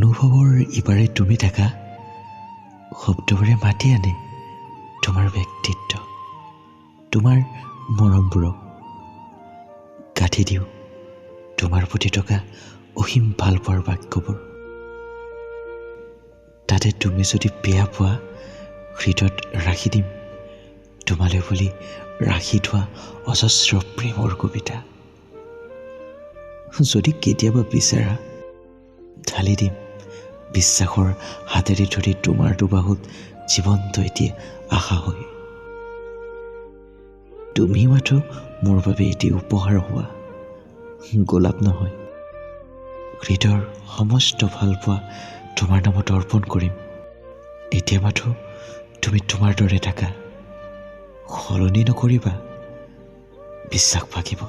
অনুভৱৰ ইবাৰে তুমি থাকা শব্দবোৰে মাতি আনে তোমাৰ ব্যক্তিত্ব, তোমাৰ মৰমবোৰক। গাঁঠি দিওঁ তোমাৰ প্ৰতি থকা অসীম ভাল পোৱাৰ বাক্যবোৰ। তাতে তুমি যদি বেয়া পোৱা হৃদয়ত ৰাখি দিম তোমালৈ বুলি ৰাখি থোৱা অজস্ৰ প্ৰেমৰ কবিতা। যদি কেতিয়াবা বিচাৰা ঢালি দিম বিশ্বাসৰ হাতেৰে ধৰি তোমাৰ দুবাহুত জীৱন্ত এটি আশা হৈ। তুমি মাথো মোৰ বাবে এটি উপহাৰ হোৱা, গোলাপ নহয়। হৃদয়ৰ সমস্ত ভাল পোৱা তোমাৰ নামত অৰ্পণ কৰিম। এতিয়া মাথো তুমি তোমাৰ দৰে থাকা, সলনি নকৰিবা, বিশ্বাস ভাগিব।